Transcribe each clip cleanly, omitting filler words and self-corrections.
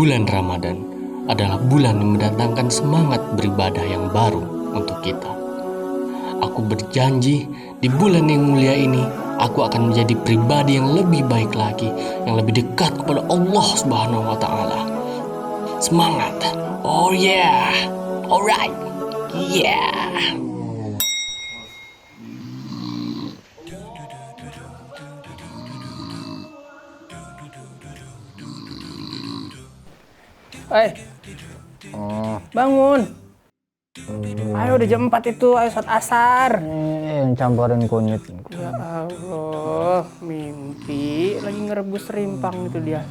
Bulan Ramadan adalah bulan yang mendatangkan semangat beribadah yang baru untuk kita. Aku berjanji di bulan yang mulia ini aku akan menjadi pribadi yang lebih baik lagi, yang lebih dekat kepada Allah Subhanahu wa taala. Semangat. Oh yeah. Alright. Yeah. Bangun. Ayo udah jam 4 itu, ayo sholat asar. Yang campurin kunyit. Ya Allah, mimpi lagi ngerebus rimpang itu dia.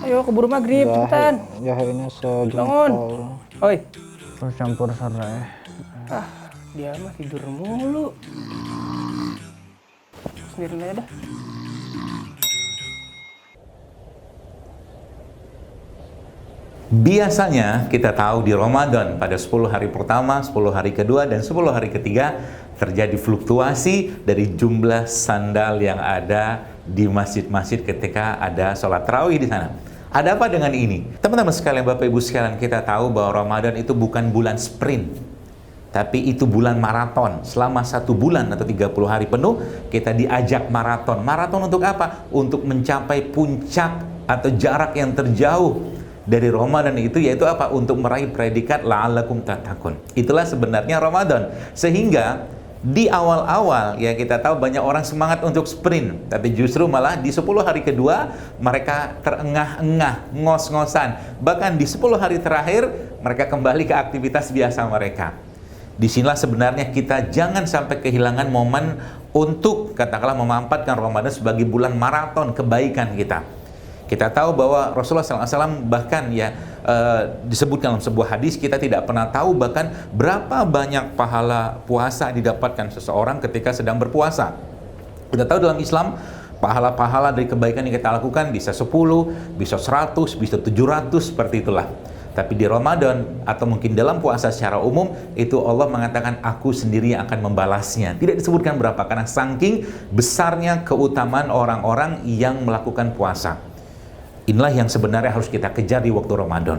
Ayo keburu maghrib, cepetan. Jahenya Bangun. sejengkal. Oi. Terus campur serai. Dia mah tidur mulu. Sendiri aja dah. Biasanya kita tahu di Ramadan pada 10 hari pertama, 10 hari kedua, dan 10 hari ketiga terjadi fluktuasi dari jumlah sandal yang ada di masjid-masjid ketika ada sholat tarawih di sana. Ada apa dengan ini? Teman-teman sekalian, Bapak Ibu sekalian, kita tahu bahwa Ramadan itu bukan bulan sprint, tapi itu bulan maraton. Selama 1 bulan atau 30 hari penuh, kita diajak maraton. Maraton untuk apa? Untuk mencapai puncak atau jarak yang terjauh dari Ramadan itu, yaitu apa? Untuk meraih predikat la'allakum tattaqun. Itulah sebenarnya Ramadan. Sehingga di awal-awal ya kita tahu banyak orang semangat untuk sprint, tapi justru malah di 10 hari kedua mereka terengah-engah, ngos-ngosan. Bahkan di 10 hari terakhir mereka kembali ke aktivitas biasa mereka. Disinilah sebenarnya kita jangan sampai kehilangan momen untuk katakanlah memanfaatkan Ramadan sebagai bulan maraton kebaikan kita. Kita tahu bahwa Rasulullah SAW bahkan disebutkan dalam sebuah hadis, kita tidak pernah tahu bahkan berapa banyak pahala puasa didapatkan seseorang ketika sedang berpuasa. Kita tahu dalam Islam pahala-pahala dari kebaikan yang kita lakukan bisa 10, bisa 100, bisa 700, seperti itulah. Tapi di Ramadan atau mungkin dalam puasa secara umum itu Allah mengatakan aku sendiri yang akan membalasnya. Tidak disebutkan berapa karena saking besarnya keutamaan orang-orang yang melakukan puasa. Inilah yang sebenarnya harus kita kejar di waktu Ramadan.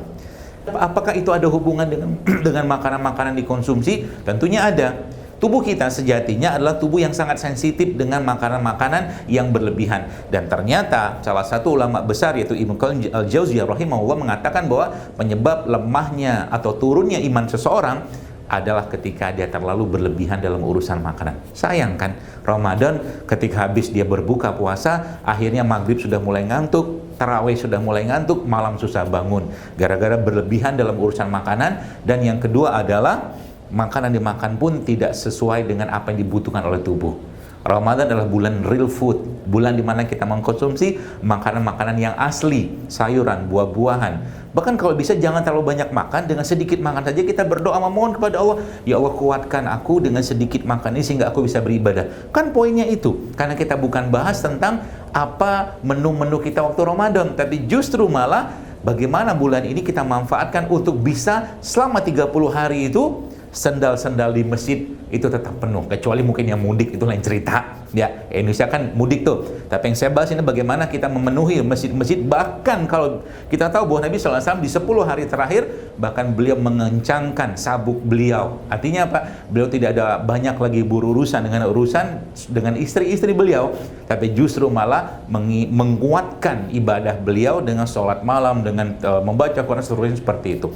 Apakah itu ada hubungan dengan makanan-makanan dikonsumsi? Tentunya ada. Tubuh kita sejatinya adalah tubuh yang sangat sensitif dengan makanan-makanan yang berlebihan. Dan ternyata salah satu ulama besar yaitu Ibnu Qayyim al-Jauziyah rahimahullah mengatakan bahwa penyebab lemahnya atau turunnya iman seseorang adalah ketika dia terlalu berlebihan dalam urusan makanan. Sayang kan, Ramadan ketika habis dia berbuka puasa, akhirnya maghrib sudah mulai ngantuk, tarawih sudah mulai ngantuk, malam susah bangun gara-gara berlebihan dalam urusan makanan. Dan yang kedua adalah makanan dimakan pun tidak sesuai dengan apa yang dibutuhkan oleh tubuh. Ramadan adalah bulan real food, bulan dimana kita mengkonsumsi makanan-makanan yang asli, sayuran, buah-buahan. Bahkan kalau bisa jangan terlalu banyak makan, dengan sedikit makan saja kita berdoa memohon kepada Allah, ya Allah kuatkan aku dengan sedikit makan ini sehingga aku bisa beribadah. Kan poinnya itu, karena kita bukan bahas tentang apa menu-menu kita waktu Ramadan, tapi justru malah bagaimana bulan ini kita manfaatkan untuk bisa selama 30 hari itu sendal-sendal di masjid itu tetap penuh, kecuali mungkin yang mudik itu lain cerita ya. Indonesia kan mudik tuh, tapi yang saya bahas ini bagaimana kita memenuhi masjid-masjid. Bahkan kalau kita tahu bahwa Nabi SAW di 10 hari terakhir bahkan beliau mengencangkan sabuk beliau. Artinya apa? Beliau tidak ada banyak lagi berurusan dengan istri-istri beliau, tapi justru malah menguatkan ibadah beliau dengan sholat malam, dengan membaca Quran seterusnya seperti itu.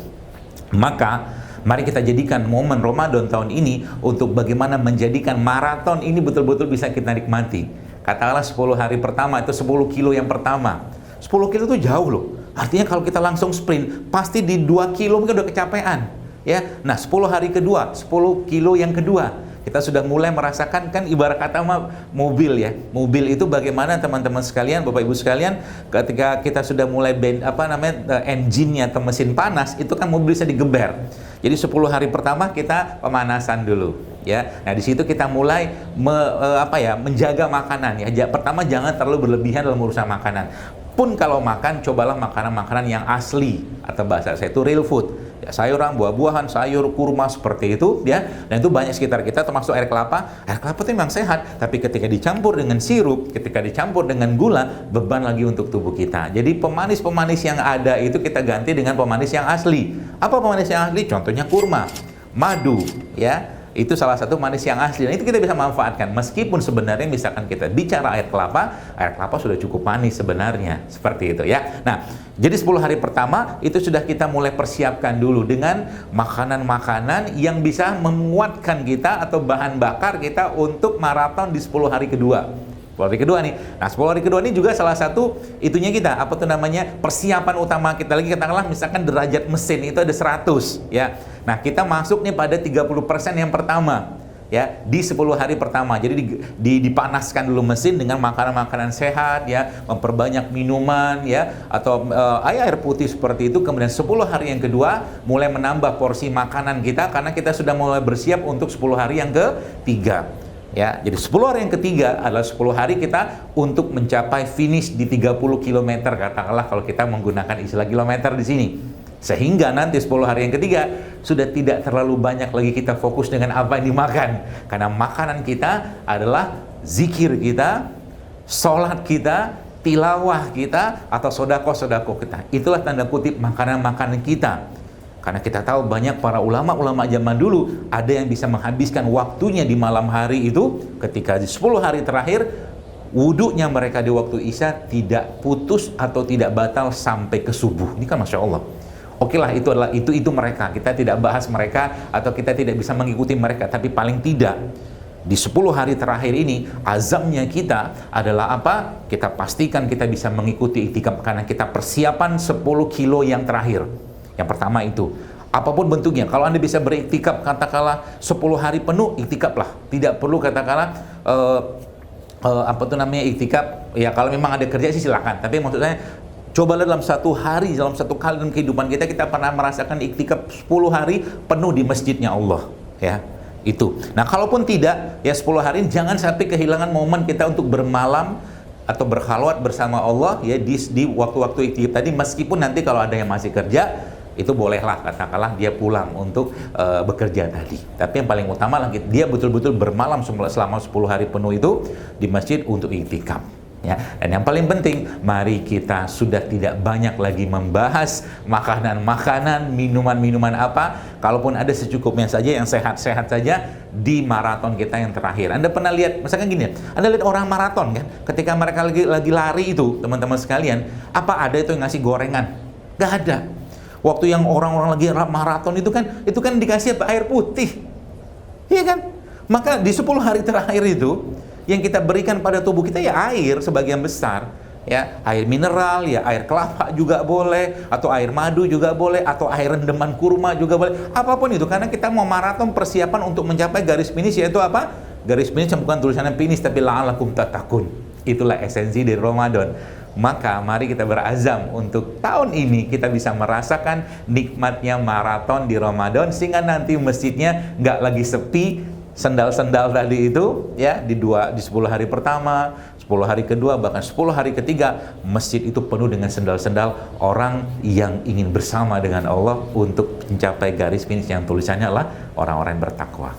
Maka mari kita jadikan momen Ramadan tahun ini untuk bagaimana menjadikan maraton ini betul-betul bisa kita nikmati. Katakanlah 10 hari pertama itu 10 kilo yang pertama. 10 kilo itu jauh loh. Artinya kalau kita langsung sprint, pasti di 2 kilo mungkin udah kecapean. Ya. Nah 10 hari kedua, 10 kilo yang kedua. Kita sudah mulai merasakan kan ibarat kata mobil ya. Mobil itu bagaimana teman-teman sekalian, Bapak Ibu sekalian, ketika kita sudah mulai engine-nya atau mesin panas, itu kan mobil bisa digeber. Jadi 10 hari pertama kita pemanasan dulu ya. Nah, di situ kita mulai menjaga makanan ya. Pertama jangan terlalu berlebihan dalam urusan makanan. Pun kalau makan, cobalah makanan-makanan yang asli atau bahasa saya itu real food. ya, sayuran, buah-buahan, sayur, kurma seperti itu ya. Dan itu banyak sekitar kita, termasuk air kelapa. Air kelapa itu memang sehat, tapi ketika dicampur dengan sirup, ketika dicampur dengan gula, beban lagi untuk tubuh kita. Jadi pemanis-pemanis yang ada itu kita ganti dengan pemanis yang asli. Apa pemanis yang asli? Contohnya kurma, madu, ya. Itu salah satu manis yang asli, dan itu kita bisa manfaatkan. Meskipun sebenarnya misalkan kita bicara air kelapa sudah cukup manis sebenarnya, seperti itu ya. Nah, jadi 10 hari pertama itu sudah kita mulai persiapkan dulu dengan makanan-makanan yang bisa menguatkan kita atau bahan bakar kita untuk maraton di 10 hari kedua. 10 hari kedua nih. Nah, 10 hari kedua ini juga salah satu itunya kita, apa tuh namanya, persiapan utama kita lagi. Katakanlah misalkan derajat mesin itu ada 100 ya. Nah, kita masuk nih pada 30% yang pertama ya, di 10 hari pertama. Jadi dipanaskan dulu mesin dengan makanan-makanan sehat ya, memperbanyak minuman ya, atau air putih seperti itu. Kemudian 10 hari yang kedua mulai menambah porsi makanan kita karena kita sudah mulai bersiap untuk 10 hari yang ketiga. Ya, jadi 10 hari yang ketiga adalah 10 hari kita untuk mencapai finish di 30 km, katakanlah kalau kita menggunakan istilah kilometer di sini. Sehingga nanti 10 hari yang ketiga sudah tidak terlalu banyak lagi kita fokus dengan apa yang dimakan. Karena makanan kita adalah zikir kita, sholat kita, tilawah kita, atau sodako-sodako kita. Itulah tanda kutip makanan-makanan kita. Karena kita tahu banyak para ulama-ulama zaman dulu ada yang bisa menghabiskan waktunya di malam hari itu ketika di 10 hari terakhir wudunya mereka di waktu Isya tidak putus atau tidak batal sampai ke subuh. Ini kan Masya Allah. Oke lah, itu mereka. Kita tidak bahas mereka atau kita tidak bisa mengikuti mereka, tapi paling tidak di 10 hari terakhir ini azamnya kita adalah apa? Kita pastikan kita bisa mengikuti iktikaf karena kita persiapan 10 kilo yang terakhir. Yang pertama itu, apapun bentuknya. Kalau Anda bisa beriktikaf katakanlah 10 hari penuh, iktikaflah. Tidak perlu katakanlah apa itu namanya iktikaf. Ya kalau memang ada kerja sih silakan. Tapi maksudnya cobalah dalam satu hari, dalam satu kali dalam kehidupan kita pernah merasakan iktikaf 10 hari penuh di masjidnya Allah. Ya, itu. Nah, kalaupun tidak, ya 10 hari jangan sampai kehilangan momen kita untuk bermalam atau berkhalwat bersama Allah ya di waktu-waktu iktikaf tadi, meskipun nanti kalau ada yang masih kerja itu bolehlah katakanlah dia pulang untuk bekerja tadi. Tapi yang paling utama lagi dia betul-betul bermalam selama 10 hari penuh itu di masjid untuk iktikaf. Ya, dan yang paling penting, mari kita sudah tidak banyak lagi membahas makanan-makanan, minuman-minuman apa. Kalaupun ada secukupnya saja, yang sehat-sehat saja di maraton kita yang terakhir. Anda pernah lihat, misalkan gini, Anda lihat orang maraton kan, ketika mereka lagi lari itu, teman-teman sekalian, apa ada itu yang ngasih gorengan? Gak ada. Waktu yang orang-orang lagi maraton itu kan dikasih air putih, iya kan? Maka di 10 hari terakhir itu yang kita berikan pada tubuh kita ya air sebagian besar, ya air mineral, ya air kelapa juga boleh, atau air madu juga boleh, atau air rendeman kurma juga boleh, apapun itu, karena kita mau maraton persiapan untuk mencapai garis finish, yaitu apa? Garis finish yang bukan tulisannya finish tapi la'alakum tattaqun. Itulah esensi dari Ramadan. Maka mari kita berazam untuk tahun ini kita bisa merasakan nikmatnya maraton di Ramadan, sehingga nanti masjidnya nggak lagi sepi. Sendal-sendal tadi itu ya di 10 hari pertama, 10 hari kedua, bahkan 10 hari ketiga, masjid itu penuh dengan sendal-sendal orang yang ingin bersama dengan Allah untuk mencapai garis finish yang tulisannya adalah orang-orang yang bertakwa.